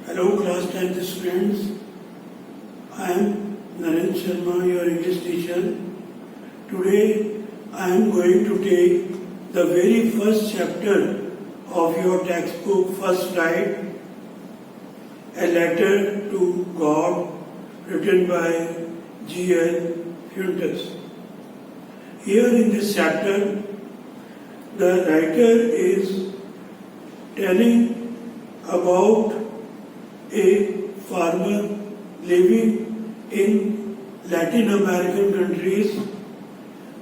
Hello class 10th students. I am Naren Sharma, your English teacher. Today I am going to take the very first chapter of your textbook, First Right, a letter to God, written by G.L. Fuentes. Here in this chapter, the writer is telling about a farmer living in Latin American countries.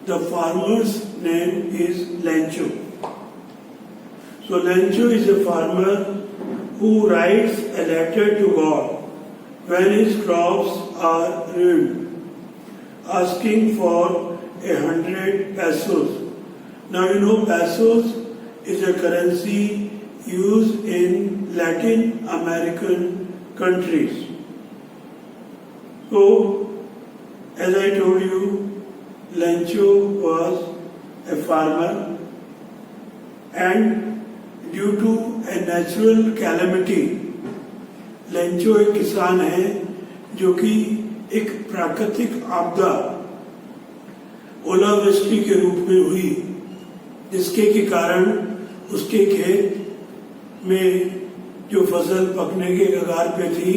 The farmer's name is Lencho. So Lencho is a farmer who writes a letter to God when his crops are ruined, asking for 100 pesos. Now you know pesos is a currency used in Latin American countries. So, as I told you, Lencho was a farmer, and due to a natural calamity, Lencho एक किसान है जो कि एक प्राकृतिक आपदा ओलावृष्टि के रूप में हुई, जिसके के कारण उसके खेत में जो फसल पकने के कगार पे थी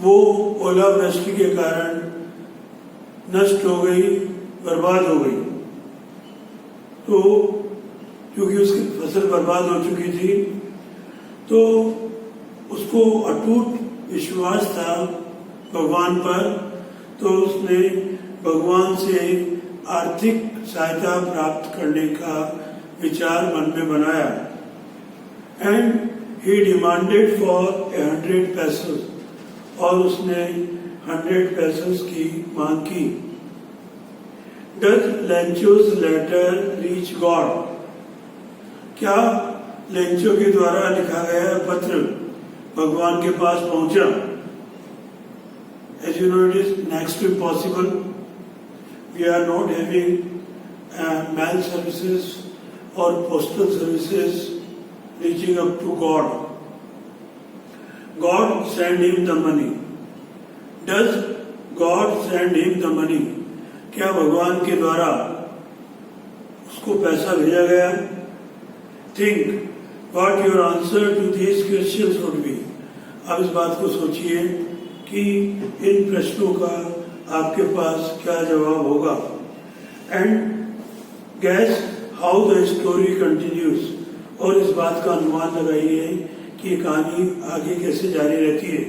वो ओलावृष्टि के कारण नष्ट हो गई, बर्बाद हो गई। तो क्योंकि उसकी फसल बर्बाद हो चुकी थी तो उसको अटूट विश्वास था भगवान पर, तो उसने भगवान से आर्थिक सहायता प्राप्त करने का विचार मन में बनाया and he demanded for 100 pesos और उसने 100 pesos की मांग की। Does Lencho's letter reach God? क्या लेंचो के द्वारा लिखा गया पत्र भगवान के पास पहुंचा? As you know, it is next to impossible. We are not having mail services or postal services reaching up to God. God send him the money. Does God send him the money? क्या भगवान के द्वारा उसको पैसा भेजा गया? Think what your answer to these questions would be. अब इस बात को सोचिए कि इन प्रश्नों का आपके पास क्या जवाब होगा. And guess how the story continues. और इस बात का अनुमान लगाइए कि ये कहानी आगे कैसे जारी रहती है.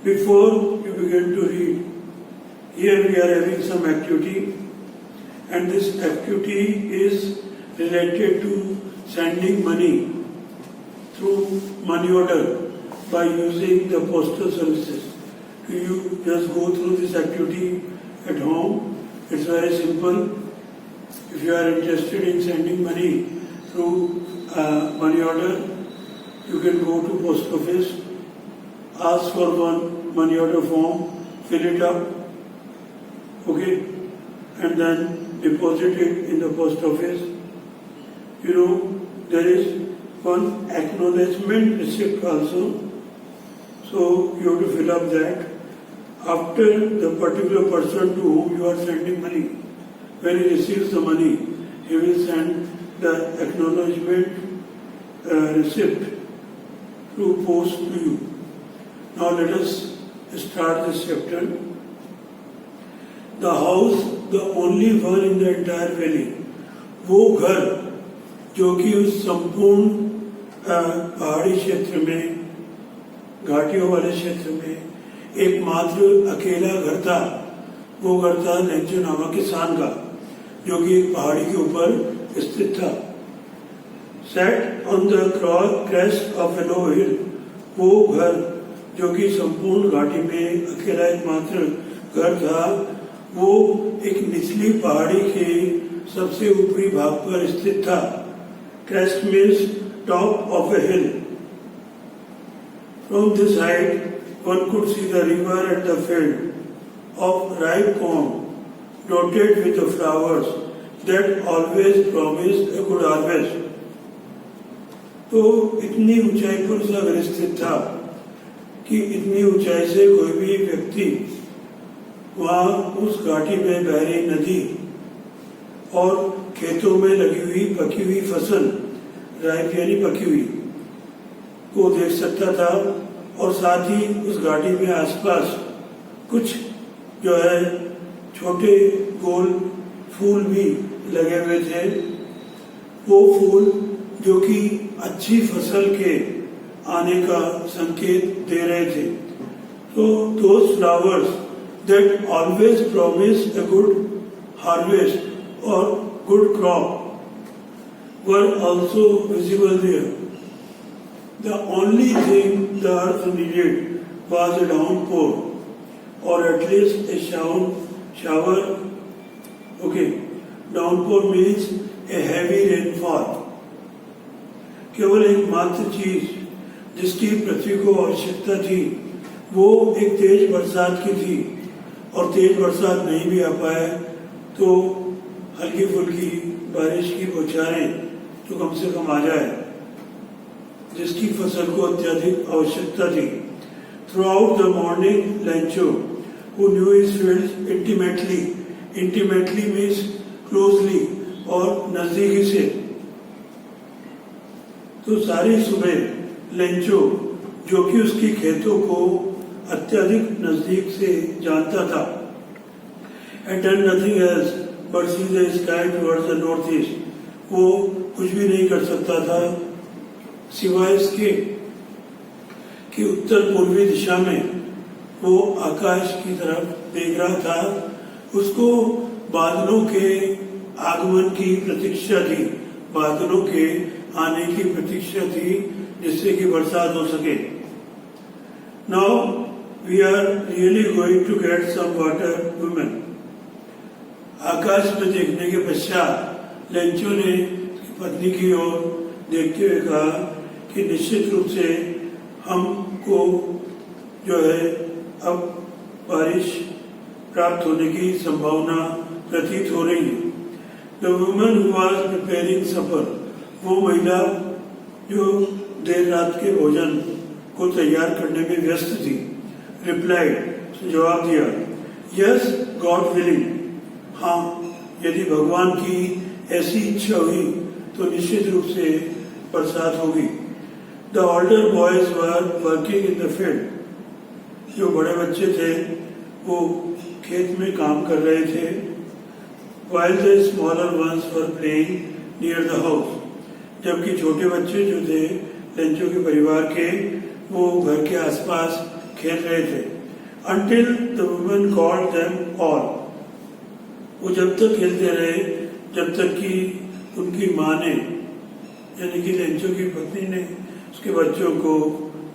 Before you begin to read, here we are having some activity, and this activity is related to sending money through money order by using the postal services. Do you just go through this activity at home? It's very simple. If you are interested in sending money through money order, you can go to post office, ask for one money order form, fill it up, okay, and then deposit it in the post office. You know, there is one acknowledgement receipt also, so you have to fill up that. After the particular person to whom you are sending money, when he receives the money, he will send the acknowledgement receipt through post to you. Now let us start this chapter. The house, the only one in the entire valley, वो घर जो कि उस संपूर्ण पहाड़ी क्षेत्र में, घाटियों वाले क्षेत्र में एकमात्र अकेला घर था, वो घर था लेंचो नामक किसान का, जो कि एक पहाड़ी के ऊपर स्थित था. Set on the crest of a low hill, वो घर जो कि संपूर्ण घाटी में अकेला एकमात्र घर था, वो एक निचली पहाड़ी के सबसे ऊपरी भाग पर स्थित था. Crest means top of A hill. From this height one could see the river and the field of ripe corn dotted with the flowers that always promised a good harvest. तो इतनी ऊंचाई पर उसका घर स्थित था कि इतनी ऊंचाई से कोई भी व्यक्ति वहाँ उस घाटी में बह रही नदी और खेतों में लगी हुई पकी हुई फसल, राइप यानी पकी हुई, को देख सकता था। और साथ ही उस घाटी में आसपास कुछ जो है छोटे गोल फूल भी लगे हुए थे। वो फूल जो कि अच्छी फसल के आने का संकेत दे रहे थे। तो those flowers that always promise a good harvest or good crop were also visible there. The only thing the earth needed was a downpour, or at least a shower. Okay, downpour means a heavy rainfall. केवल एक मात्र चीज जिसकी पृथ्वी को आवश्यकता थी वो एक तेज बरसात की थी, और तेज बरसात नहीं भी आ पाए तो हल्की फुल्की बारिश की बौछारें तो कम से कम आ जाए, जिसकी फसल को अत्यधिक आवश्यकता थी। Through the morning Lencho who knew his fields intimately means closely और नजदीकी से, तो सारी सुबह लेंचो जो कि उसकी खेतों को अत्यधिक नजदीक से जानता था, had done nothing else but see the sky towards the northeast, वो कुछ भी नहीं कर सकता था सिवाय इसके कि उत्तर पूर्वी दिशा में वो आकाश की तरफ देख रहा था। उसको बादलों के आगमन की प्रतीक्षा थी, बादलों के आने की प्रतीक्षा थी जिससे कि बरसात हो सके। Now we are really going to get some water women. आकाश में देखने के पश्चात लेंचो ने पत्नी की ओर देखते हुए कहा कि निश्चित रूप से हमको जो है अब बारिश प्राप्त होने की संभावना प्रतीत हो रही है। The woman who was preparing supper, वो महिला जो देर रात के भोजन को तैयार करने में व्यस्त थी, रिप्लाइड, जवाब दिया, यस गॉड विलिंग, हाँ यदि भगवान की ऐसी इच्छा हुई तो निश्चित रूप से बरसात होगी। The older boys were working in the field, जो बड़े बच्चे थे वो खेत में काम कर रहे थे। while the smaller ones were playing near the house, जबकि छोटे बच्चे जो थे लेंचो के परिवार के वो घर के आसपास खेल रहे थे। until the woman called them all, वो जब तक खेलते रहे जब तक कि उनकी माँ ने यानी कि लेंचो की पत्नी ने उसके बच्चों को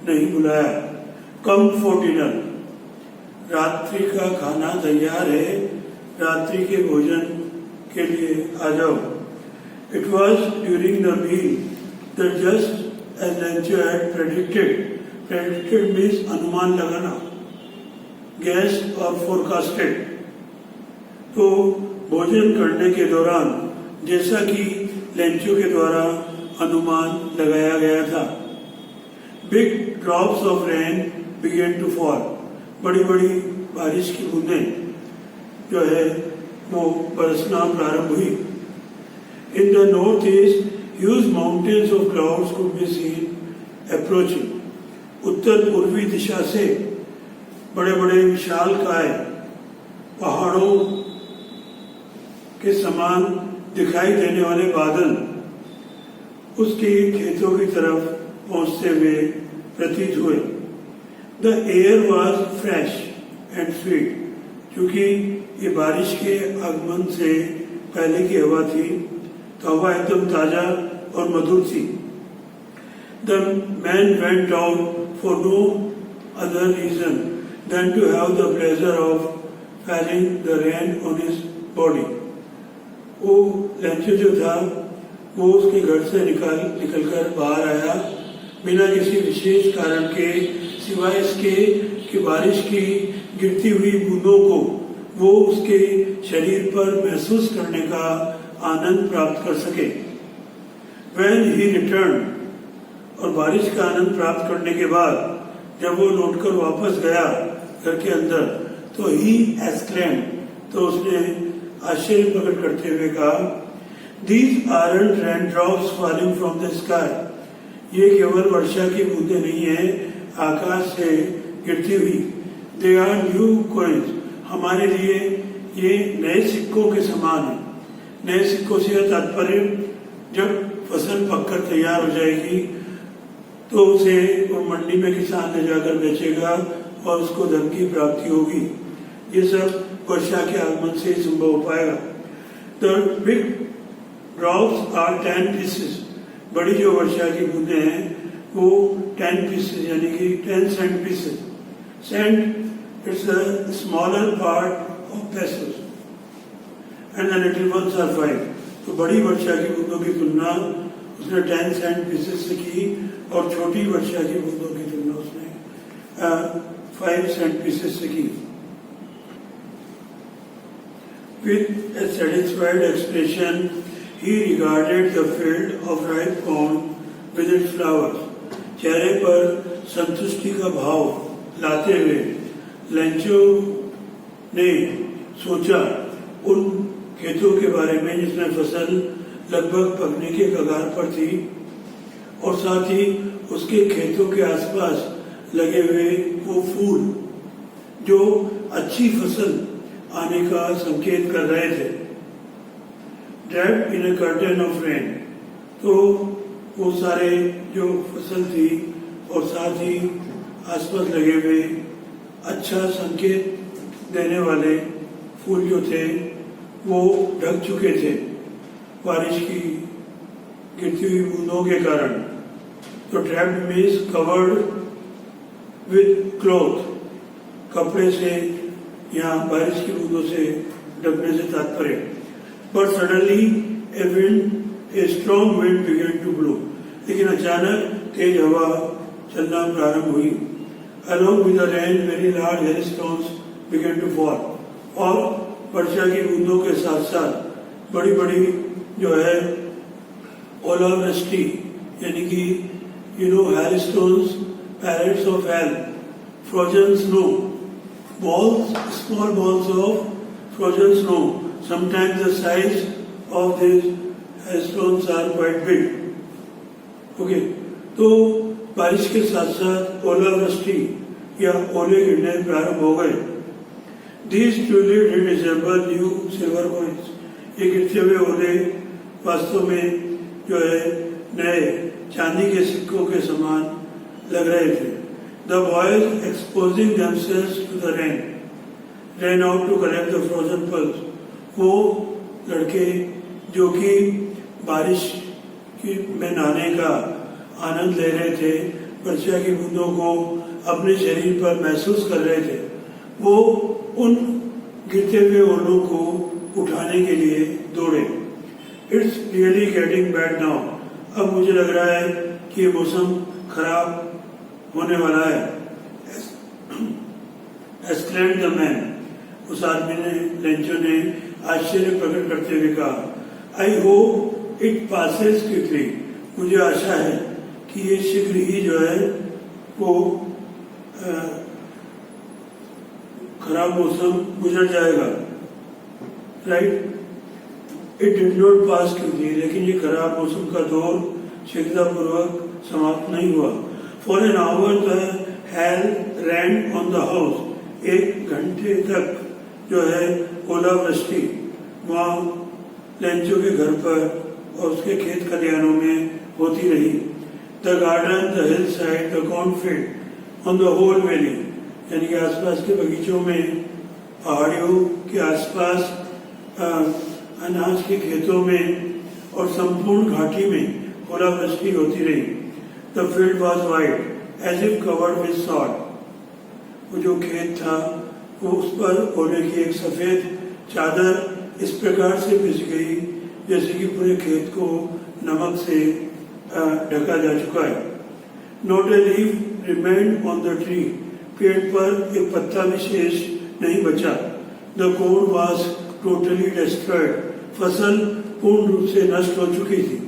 नहीं बुलाया। कम फॉर डिनर, रात्रि का खाना तैयार है, रात्रि के भोजन के लिए आ जाओ। It was during the meal that just as Lencho had predicted means अनुमान लगाना, गैस और फोरकास्टेड, तो भोजन करने के दौरान जैसा कि लेंचो के द्वारा अनुमान लगाया गया था, big drops of rain begin to fall, बड़ी बड़ी बारिश की बूंदें जो है वो बरसना प्रारंभ हुई। In the north east huge mountains of clouds could be seen approaching, उत्तर पूर्वी दिशा से बड़े बड़े विशालकाय पहाड़ों के समान दिखाई देने वाले बादल उसके खेतों की तरफ पहुंचते हुए प्रतीत हुए। The air was fresh and sweet, क्योंकि ये बारिश के आगमन से पहले की हवा थी तो हवा एकदम ताजा और मधुर थी। The man went out for no other reason than to have the pleasure of feeling the rain on his body. वो लेंचो जो था वो उसके घर से निकलकर बाहर आया बिना किसी विशेष कारण के, सिवाय इसके कि बारिश की गिरती हुई बूंदों को वो उसके शरीर पर महसूस करने का आनंद प्राप्त कर सके। When he returned, और बारिश का आनंद प्राप्त करने के बाद जब वो लौटकर वापस गया घर के अंदर तो ही एक्सक्लेम, तो उसने आश्चर्य प्रकट करते हुए कहा, these aren't raindrops falling from the sky, ये केवल वर्षा की बूंदें नहीं है आकाश से गिरती हुई, दे आर न्यू कॉइन्स, हमारे लिए ये नए सिक्कों के समान है। नए सिक्कों से तात्पर्य जब फसल पककर तैयार हो जाएगी तो उसे वो मंडी में किसान ले जाकर बेचेगा और उसको धन की प्राप्ति होगी। ये सब वर्षा के आगमन से संभव हो पाएगा। The big drops are 10 pieces, बड़ी जो वर्षा की बूंदें हैं वो 10 पीसेस यानी कि 10 cent pieces. Cent it's a smaller part of pieces and the little ones are 5। तो बड़ी वर्षा की बूंदों की तुलना उसने 10 सेंट पीसेस से की और छोटी वर्षा की बूंदों की तुलना उसने 5 सेंट पीसेस से की। With a satisfied expression, he regarded the field of ripe corn with its flowers. चेहरे पर संतुष्टि का भाव लाते हुए लेंचो ने सोचा उन खेतों के बारे में जिसमें फसल लगभग पकने के कगार पर थी और साथ ही उसके खेतों के आसपास लगे हुए वो फूल जो अच्छी फसल आने का संकेत कर रहे थे। Draped in a curtain of rain, तो वो सारे जो फसल थी और साथ ही आसपास लगे हुए अच्छा संकेत देने वाले फूल जो थे वो ढक चुके थे बारिश की गिरती हुई बूंदों के कारण। तो draped means covered with cloth, कपड़े से या बारिश की बूंदों से ढकने से तात्पर्य। But suddenly a strong wind began to blow, लेकिन अचानक तेज हवा चलना प्रारंभ हुई। Along with the rain very large hailstones began to fall, और वर्षा की बूंदों के साथ साथ बड़ी बड़ी जो है ओलावृष्टि यानी कि hailstones, pellets of hail, frozen snow, balls, small balls of frozen snow. Sometimes the size of these hailstones are quite big. Okay, तो बारिश के साथ साथ ओलावृष्टि या ओले गिरने प्रारंभ हो गए। These truly did resemble new silver coins. ये गिरते हुए ओले वास्तव में जो है नए चांदी के सिक्कों के समान लग रहे थे। The boys exposing themselves to the rain ran out to collect the frozen pearls. वो लड़के जो कि बारिश में नहाने का आनंद ले रहे थे, वर्षा की बूंदों को अपने शरीर पर महसूस कर रहे थे, वो उन गिरते हुए ओलों को उठाने के लिए दौड़े। It's really getting bad now. अब मुझे लग रहा है कि ये मौसम खराब होने वाला है। Exclaimed the man. उस आदमी ने, लेंचो ने आश्चर्य प्रकट करते हुए कहा, I hope it passes quickly. मुझे आशा है कि ये शीघ्र ही जो है वो खराब मौसम गुजर जाएगा। Right? It did not pass quickly. लेकिन ये खराब मौसम का दौर शीघ्रतापूर्वक समाप्त नहीं हुआ। For an hour the hail rained on the house. 1 घंटे तक जो है ओलावृष्टि वहाँ लेंचो के घर पर और उसके खेत खलिहानों में होती रही। The garden, the hillside, the cornfield, on the whole valley, यानी कि आसपास के बगीचों में, पहाड़ियों के आसपास, अनाज के खेतों में और संपूर्ण घाटी में ओलावृष्टि होती रही। The field was white, as if covered with salt. वो जो खेत था वो उस पर ओले की एक सफेद चादर इस प्रकार से बिछ गई जैसे कि पूरे खेत को नमक से ढका जा चुका है। Not a leaf remained on the tree. पेड़ पर एक पत्ता विशेष नहीं बचा। The corn was totally destroyed. फसल पूर्ण रूप से नष्ट हो चुकी थी।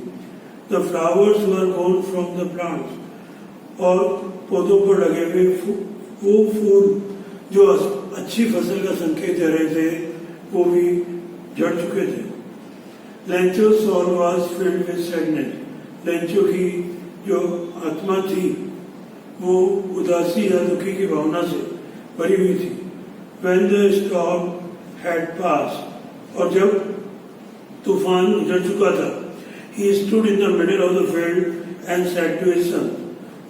The flowers were gone from the plants. और पौधों पर लगे हुए वो फूल जो अच्छी फसल का संकेत दे रहे थे वो भी झड़ चुके थे। Lencho soul was filled with sadness. Lencho की जो आत्मा थी वो उदासी या दुखी की भावना से भरी हुई थी। When the storm had passed, और जब तूफान गुजर चुका था, he stood in the middle of the field and said to his son,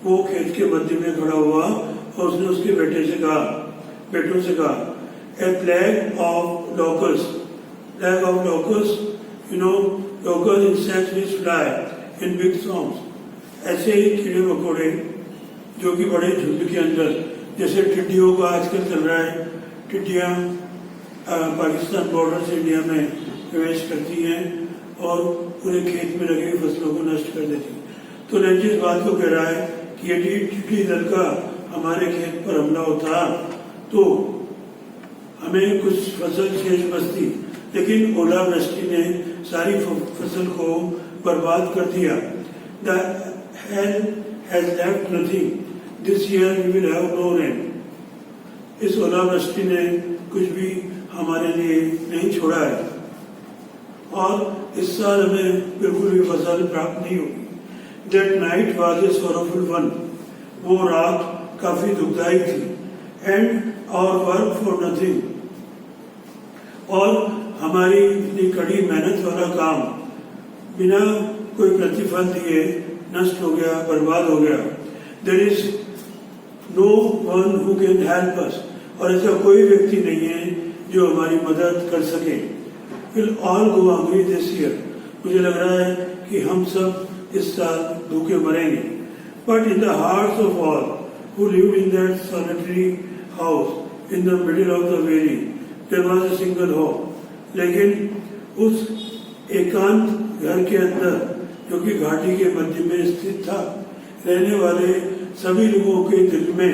वो खेत के मध्य में खड़ा हुआ और उसने उसके बेटों से कहा, a plague of locusts, locust insects which fly in big swarms, ऐसे ही कीड़े मकोड़े जो कि बड़े झुंड के अंदर, जैसे टिड्डियों का आजकल चल रहा है, टिड्डियाँ पाकिस्तान बॉर्डर से इंडिया में प्रवेश करती हैं और पूरे खेत में लगी हुई फसलों को नष्ट कर देती हैं। तो लेंचो इस बात को कह रहा है कि यदि टिड्डी दल का हमारे खेत पर हमला होता तो हमें कुछ फसल शेष बचती, लेकिन ओलावृष्टि ने सारी फसल को बर्बाद कर दिया। The hell has left nothing. This year we will have no rain. इस ओलावृष्टि ने कुछ भी हमारे लिए नहीं छोड़ा है और इस साल हमें बिल्कुल भी फसल प्राप्त नहीं होगी। That night was a sorrowful one. वो रात काफी दुखदायी थी। And our work for nothing. और हमारी इतनी कड़ी मेहनत वाला काम बिना कोई प्रतिफल दिए नष्ट हो गया, बर्बाद हो गया। There is no one who can help us. और ऐसा कोई व्यक्ति नहीं है जो हमारी मदद कर सके। We'll all go hungry this year. मुझे लग रहा है कि हम सब इस साल भूखे मरेंगे। But in the hearts of all who lived in that solitary house in the middle of the valley, there was a single hope. लेकिन उस एकांत घर के अंदर जो कि घाटी के मध्य में स्थित था, रहने वाले सभी लोगों के दिल में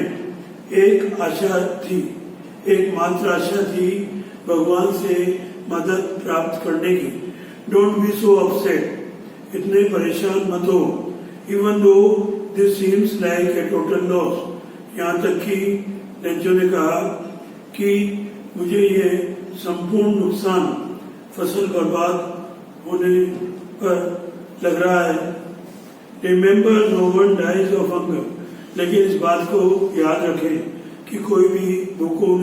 एक आशा थी, एकमात्र आशा थी भगवान से मदद प्राप्त करने की। डोंट बी सो अपसेट, इतने परेशान मत हो। Even though this seems like a total loss, यहाँ तक कि लेंचो ने कहा कि मुझे ये संपूर्ण नुकसान, फसल बर्बाद होने पर लग रहा है। Remember no one dies of hunger, लेकिन इस बात को याद रखें कि कोई भी भूखों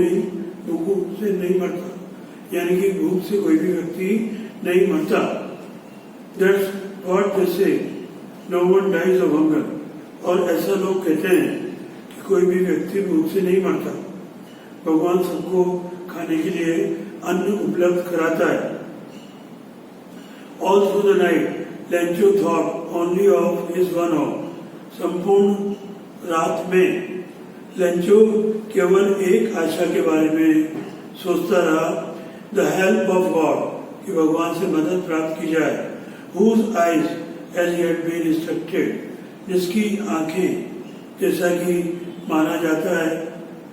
से नहीं मरता, यानी कि भूख से कोई भी व्यक्ति नहीं मरता। That's what they say, no one dies of hunger. और ऐसा लोग कहते हैं कि कोई भी व्यक्ति भूख से नहीं मरता, भगवान सबको खाने के लिए अन्न उपलब्ध कराता है। All through the night, Lencho thought only of his one hope. संपूर्ण रात में लेंचो केवल एक आशा के बारे में सोचता रहा, द हेल्प ऑफ गॉड, कि भगवान से मदद प्राप्त की जाए। Whose eyes as he had been instructed, जिसकी आंखें, जैसा कि माना जाता है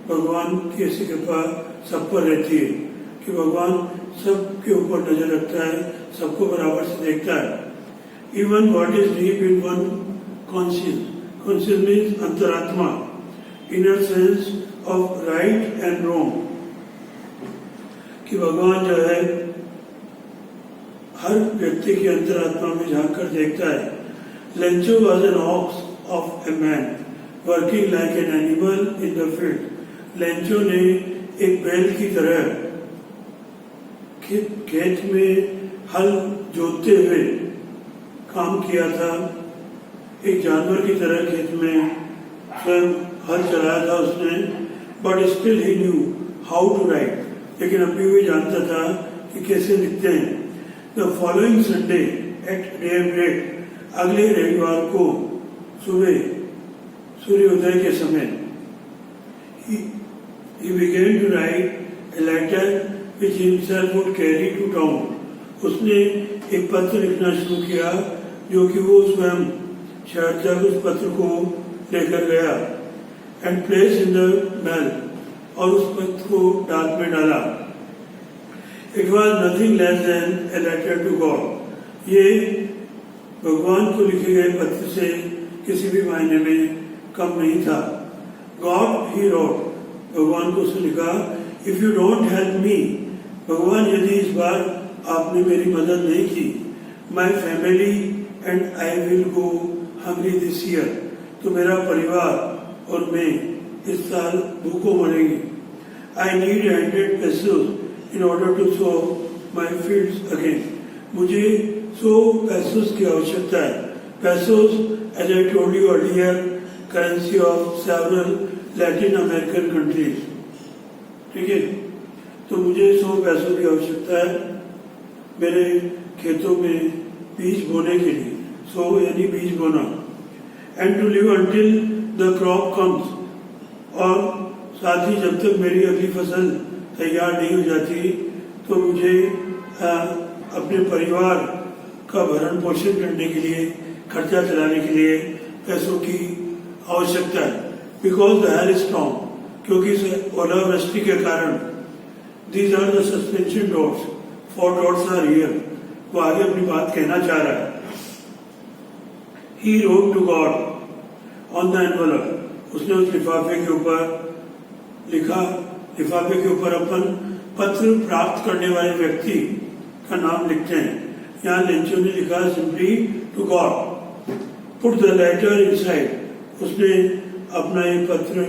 भगवान की ऐसी कृपा सब पर रहती है कि भगवान सबके ऊपर नजर रखता है, सबको बराबर से देखता है। Even what is deep in one conscious, conscious means अंतरात्मा, inner sense of right and wrong, कि भगवान जो है हर व्यक्ति की अंतरात्मा में झांक कर देखता है। Lencho was an ox of a man working like an animal in the field. Lencho ने एक बैल की तरह खेत में हल जोतते हुए काम किया था, एक जानवर की तरह खेत में स्वयं हल चलाया था उसने। But still he knew how to write, लेकिन अभी भी जानता था कि कैसे लिखते हैं। The following Sunday at daybreak, अगले रविवार को सुबह सूर्योदय के समय, he began to write a letter which himself would carry to town. उसने एक पत्र लिखना शुरू किया जो कि वो स्वयं शहर तक उस पत्र को लेकर गया। And place in the mail, और उस पत्र को डाक में डाला। It was nothing less than a letter to God, ये भगवान को लिखे गए पत्र से किसी भी मायने में कम नहीं था। गॉड ही रोट, भगवान को उसने लिखा, if you don't help me, भगवान यदि इस बार आपने मेरी मदद नहीं की, my family and I will go hungry this year, तो मेरा परिवार और मैं इस साल भूखों मरेंगे। I need 100 pesos in order to sow my fields again, मुझे 100 pesos की आवश्यकता है। pesos, as I told you earlier, currency of several Latin American countries, ठीक है। तो मुझे 100 पैसों की आवश्यकता है मेरे खेतों में बीज बोने के लिए, 100 यानी बीज बोना, and to live until the crop comes, और साथ ही जब तक मेरी अगली फसल तैयार नहीं हो जाती तो मुझे अपने परिवार का भरण पोषण करने के लिए, खर्चा चलाने के लिए पैसों की आवश्यकता है। बिकॉज द हेल स्टॉर्म, क्योंकि ओलावृष्टि के कारण, these are the suspension dots, 4 dots are here, वो आगे अपनी बात कहना चाह रहा है। He wrote to God on the envelope, उसने उस लिफाफे के ऊपर लिखा, लिफाफे के ऊपर अपन पत्र प्राप्त करने वाले व्यक्ति का नाम लिखते हैं। यहाँ लेंचो ने लिखा simply to God, put the letter inside, उसने अपना ये पत्र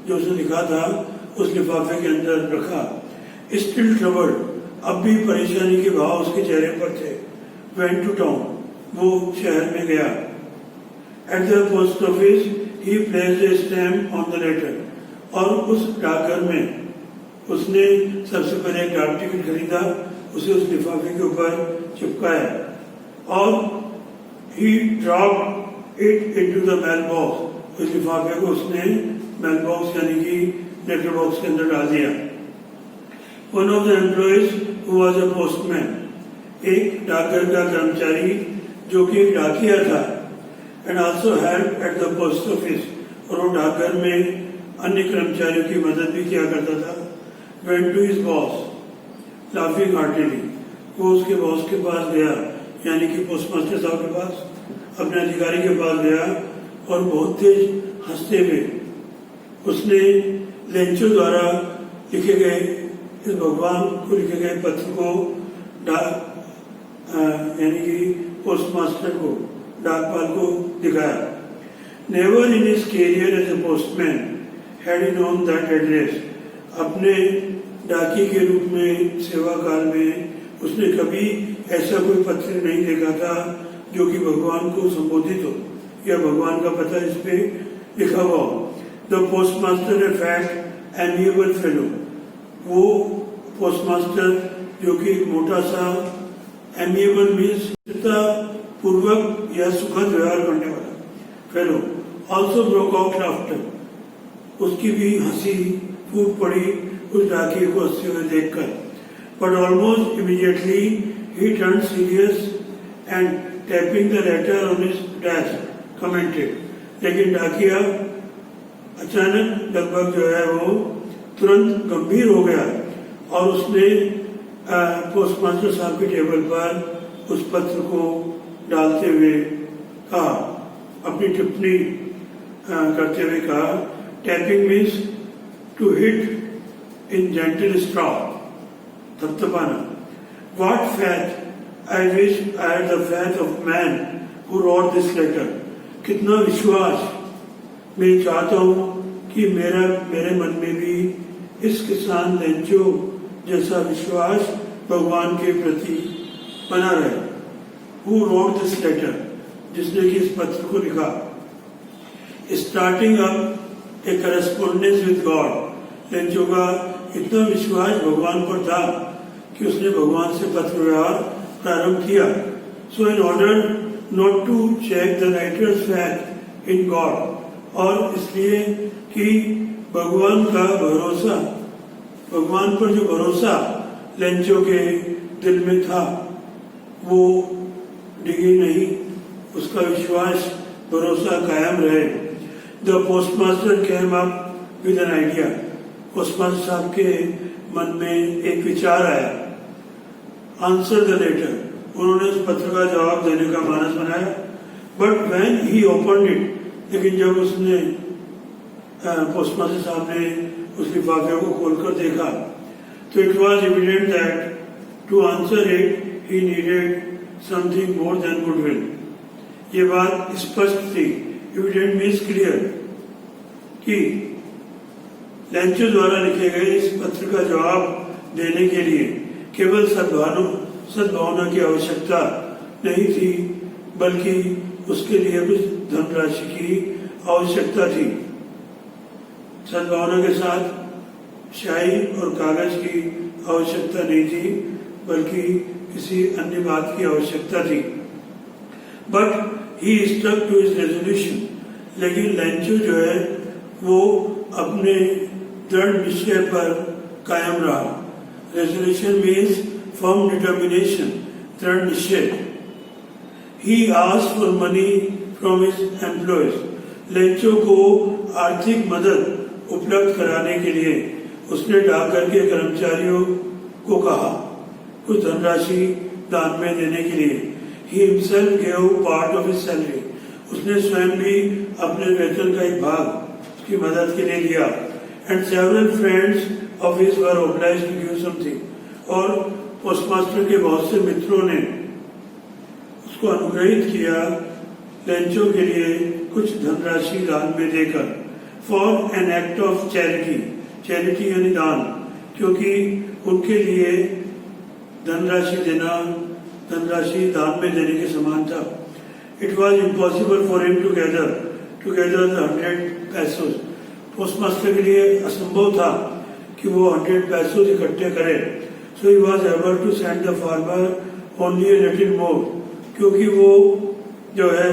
जो उसने लिखा था उस लिफाफे के अंदर रखा। स्टिल ट्रबल्ड, अब भी परेशानी के भाव उसके चेहरे पर थे। वेंट टू टाउन, वो शहर में गया। At the post office he placed a stamp on the letter, और उस डाकघर में उसने सबसे पहले एक डाक टिकट खरीदा, उसे उस लिफाफे के ऊपर चिपकाया, और he dropped it into the mail box, उस लिफाफे को उसने मेल बॉक्स यानी कि लेटर बॉक्स के अंदर डाल दिया। One of the employees who was a postman, एक डाकघर का कर्मचारी जो कि एक डाकिया था, and also help at the post office, और वो डाकघर में अन्य कर्मचारियों की मदद भी किया करता था। Went to his boss laughing heartily, वो उसके बॉस के पास गया, यानी कि पोस्टमास्टर साहब के पास, अपने अधिकारी के पास गया, और बहुत तेज हंसते हुए उसने लेंचो द्वारा लिखे गए, इस भगवान को लिखे गए पत्र को यानी कि पोस्टमास्टर को, डाकपाल को दिखाया। Never in his career as a postman had he known that address, अपने डाकी के रूप में सेवा काल में उसने कभी ऐसा कोई पत्र नहीं देखा था जो कि भगवान को संबोधित हो या भगवान का पता इस पे लिखा हुआ हो। The postmaster A fat amiable fellow, वो पोस्टमास्टर जो कि एक मोटा सा, एमिएबल मीन्स पूर्वक या सुखद व्यवहार करने वाला, fellow, also broke out laughter, उसकी भी हंसी फूट पड़ी उस डाकिये को हंसते हुए देखकर। But almost immediately he turn serious and tapping the later on his desk commented, लेकिन डाकिया अचानक लगभग जो है वो तुरंत गंभीर हो गया, और उसने पोस्टमास्टर साहब के टेबल पर उस पत्र को डालते हुए कहा, अपनी टिप्पणी करते हुए कहा, tapping means to hit in gentle stroke, थपथपाना। What faith I wish I had the faith of man who wrote this letter, कितना विश्वास मैं चाहता हूँ कि मेरे मन में भी इस किसान लेंचो जैसा विश्वास भगवान के प्रति बना रहे। हु रोट दिस लेटर, जिसने कि इस पत्र को लिखा। Starting up A correspondence with God, Lencho का इतना विश्वास भगवान पर था कि उसने भगवान से पत्र व्यवहार प्रारंभ किया। So in order not to check the writer's faith in God, और इसलिए कि भगवान का भरोसा, भगवान पर जो भरोसा लेंचो के दिल में था वो डिगे नहीं, उसका विश्वास भरोसा कायम रहे। The postmaster came up with an idea, postmaster साहब के मन में एक विचार आया। आंसर द लेटर, उन्होंने उस पत्र का जवाब देने का मानस बनाया। But when he opened it, लेकिन जब उसने पोस्टमास्टर साहब ने उस लिफाफे को खोलकर देखा तो it was evident that to answer it he needed something more than goodwill. ये बात स्पष्ट थी, एविडेंट मीन्स क्लियर, कि लेंचो द्वारा लिखे गए इस पत्र का जवाब देने के लिए केवल सद्भावना की आवश्यकता नहीं थी, बल्कि उसके लिए कुछ धनराशि की आवश्यकता थी। सद्भावना के साथ स्याही और कागज की आवश्यकता नहीं थी, बल्कि किसी अन्य बात की आवश्यकता थी। But he stuck to his resolution, लेकिन लेंचो जो है वो अपने दृढ़ निश्चय पर कायम रहा। रेजोल्यूशन मीन्स फर्म डिटर्मिनेशन, दृढ़ निश्चय। He asked for money from his employees. Lencho को आर्थिक मदद उपलब्ध कराने के लिए उसने डाकघर के कर्मचारियों को कहा कुछ धनराशि दान में देने के लिए। He himself gave part of his salary. उसने स्वयं भी अपने वेतन का एक भाग उसकी मदद के लिए लिया। And several friends of his were obliged to give something. और पोस्टमास्टर के बहुत से मित्रों ने उसको अनुग्रहित किया लेंचो के लिए कुछ धनराशि दान में देकर। For an act of charity, charity यानी दान, क्योंकि उनके लिए धनराशि देना धनराशि दान में देने के समान था। It was impossible for him to gather 100 pesos. Postmaster के लिए असंभव था कि वो 100 पैसोज इकट्ठे करे। So he was able to send the farmer only a little more, क्योंकि वो जो है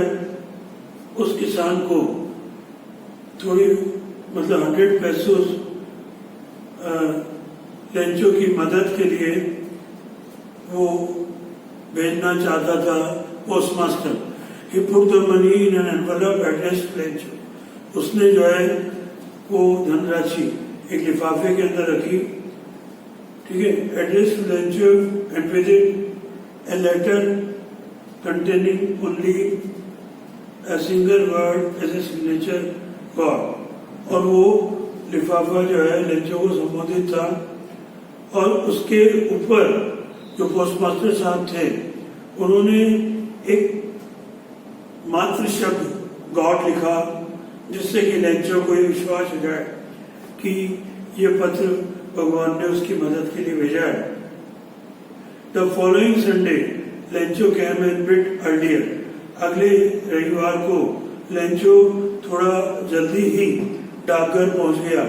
उस किसान को थोड़ी 100 पैसोज लेंचो की मदद के लिए वो भेजना चाहता था postmaster. He put the money in an envelope addressed Lencho. उसने जो है वो धनराशि एक लिफाफे के अंदर रखी, ठीक है, addressed Lencho and with it a letter containing only a single word as a signature God। और वो लिफाफा जो है लेंचो को संबोधित था और उसके ऊपर जो पोस्टमास्टर साहब थे उन्होंने एक मात्र शब्द गॉड लिखा, जिससे कि लेंचो को ये विश्वास हो जाए कि ये पत्र भगवान ने उसकी मदद के लिए भेजा है। The following Sunday Lencho came A bit earlier. अगले रविवार को लेंचो थोड़ा जल्दी ही डाकघर पहुंच गया।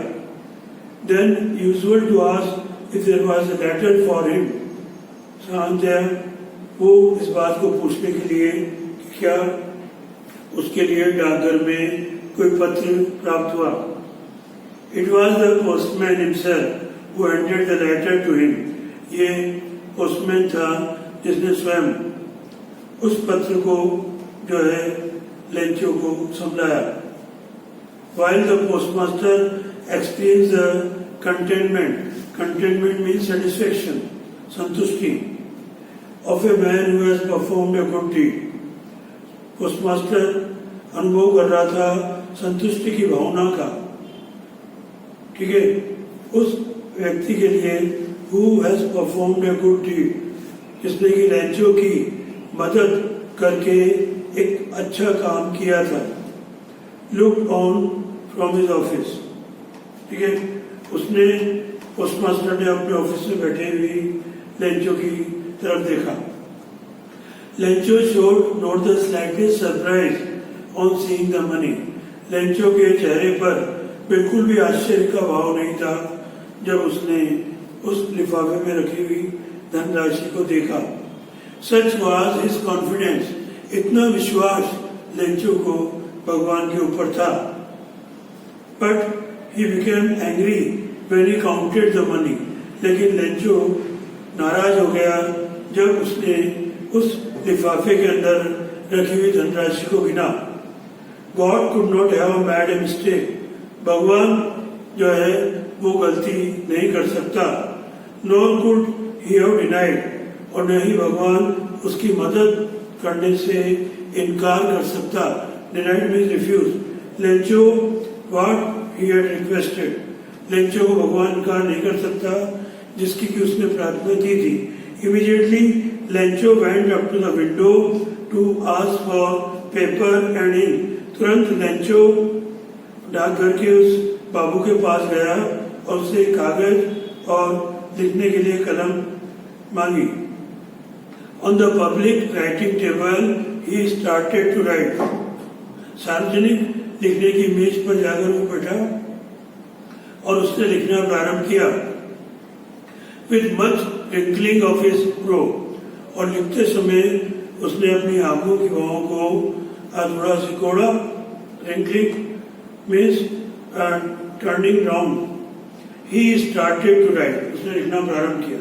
Than usual to ask if there was a letter for him. वो इस बात को पूछने के लिए कि क्या उसके लिए डाकघर में कोई पत्र प्राप्त हुआ। It was the postman himself who handed the letter to him. ये पोस्टमैन था जिसने स्वयं उस पत्र को जो है लेंचो को समझाया। While the postmaster explains the contentment means satisfaction, संतुष्टि of a man who has performed a good deed। Postmaster अनुभव कर रहा था संतुष्टि की भावना का, ठीक है, उस व्यक्ति के लिए who has performed a good deed, जिसने कि लेंचो की मदद करके एक अच्छा काम किया था। Look on from his office, ठीक है, उसने पोस्टमास्टर ने अपने ऑफिस में बैठे हुए लेंचो की तरफ देखा। Lencho showed not the slightest surprise on seeing the money. Lencho के चेहरे पर बिल्कुल भी आश्चर्य का भाव नहीं था जब उसने उस लिफाफे में रखी हुई धनराशि को देखा। सच वाज हिज कॉन्फिडेंस, इतना विश्वास लेंचो को भगवान के ऊपर था। But he became angry when he counted the money. लेकिन लेंचो नाराज हो गया जब उसने उस लिफाफे के अंदर रखी हुई धनराशि को गिना। God could not have made a mistake. भगवान जो है वो गलती नहीं कर सकता। Nor could he have denied, और न ही भगवान उसकी मदद करने से इनकार कर सकता। Denied means refuse, Lencho what he had requested, Lencho को भगवान कहा नहीं कर सकता जिसकी कि उसने प्रार्थना की थी। Immediately Lencho went up to the window to ask for paper and ink, तुरंत लेंचो डाकघर के उस बाबू के पास गया और उससे कागज और लिखने के लिए कलम मांगी। On the public writing table he started to write, सार्वजनिक लिखने की मेज पर जाकर वो बैठा और उसने लिखना प्रारंभ किया। With much twinkling of his bro, और लिखते समय उसने अपनी आंखों की भौहों को थोड़ा सिकोड़ा, twinkling means turning round, he started to write, उसने लिखना प्रारंभ किया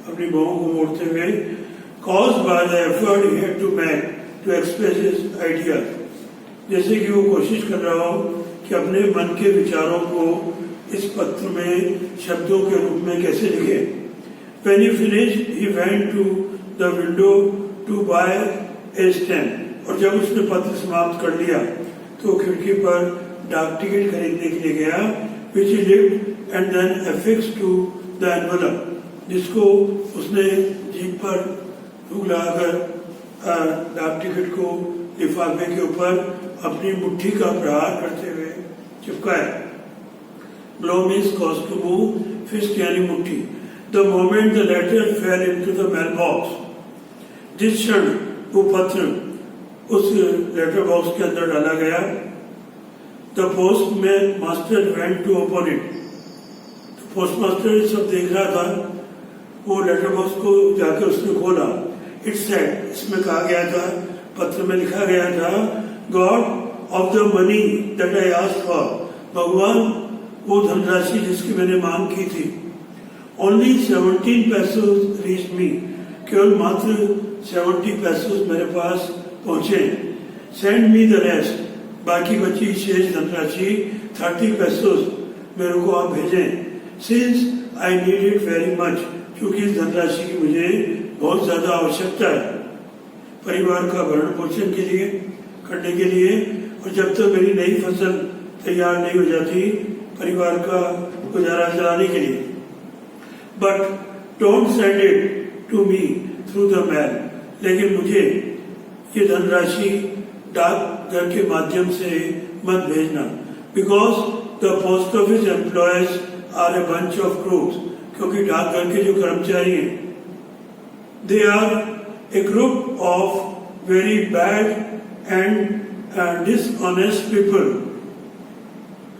अपनी भौहों को मोड़ते हुए। caused by the effort he had to make to express his ideas, जैसे कि वो कोशिश कर रहा हो कि अपने मन के विचारों को इस पत्र में शब्दों के रूप में कैसे लिखे। When he finished, he went to the window to buy a stamp, और जब उसने पत्र समाप्त कर लिया तो खिड़की पर डाक टिकट खरीदने के लिए गया, which he licked and then affixed to the envelope, जिसको उसने जीभ पर थूक लगाकर डाक टिकट को लिफाफे के ऊपर अपनी मुट्ठी का प्रहार करते हुए चिपकाया। Blow means cause to move, fist यानी मुट्ठी। The moment the letter fell into the mail box, जिस क्षण वो पत्र उस लेटर बॉक्स के अंदर डाला गया, द पोस्ट में master went to open it, तो पोस्ट मास्टर सब देख रहा था, वो लेटर बॉक्स को जाकर उसने खोला। इट सेड, इसमें कहा गया था, पत्र में लिखा गया था, God of the money that I asked for, भगवान वो धनराशि जिसकी मैंने मांग की थी। ओनली 17 pesos रीच मी, केवल मात्र 70 pesos मेरे पास पहुंचे। सेंड मी द रेस्ट, बाकी बची शेष धनराशि 30 pesos मेरे को आप भेजें। Since I need it very much, क्योंकि इस धनराशि की मुझे बहुत ज्यादा आवश्यकता है परिवार का भरण पोषण के लिए, करने के लिए, और जब तक मेरी नई फसल तैयार नहीं हो जाती परिवार का गुजारा चलाने के लिए। But don't send it to me through the mail, लेकिन मुझे ये धनराशि डाकघर के माध्यम से मत भेजना। Because the post office employees are a bunch of crooks, क्योंकि डाकघर के जो कर्मचारी हैं, they are a group of very bad and dishonest people.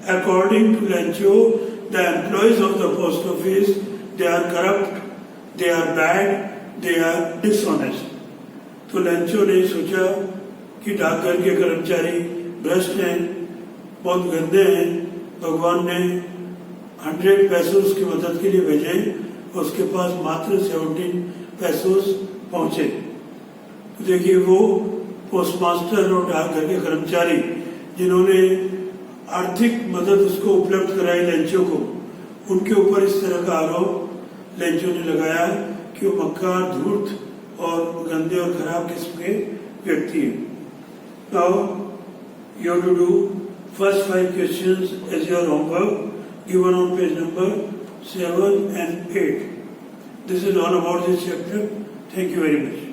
According to Lencho, the employees of the post office, they are corrupt, they are bad, they are dishonest. तो Lencho ने सोचा कि डाकघर के कर्मचारी भ्रष्ट हैं, बहुत गंदे हैं, भगवान ने 100 pesos की मदद के लिए भेजे, उसके पास मात्र 17 pesos पहुंचे। तो देखिए वो पोस्टमास्टर और डाकघर के कर्मचारी जिन्होंने आर्थिक मदद उसको उपलब्ध कराई लेंचो को, उनके ऊपर इस तरह का आरोप लेंचो ने लगाया कि वो मक्कार, धूर्त और गंदे और खराब किस्म के व्यक्ति हैं। Now you have to do first 5 questions as your homework given on page number 7 and 8. This is all about this chapter. Thank you very much.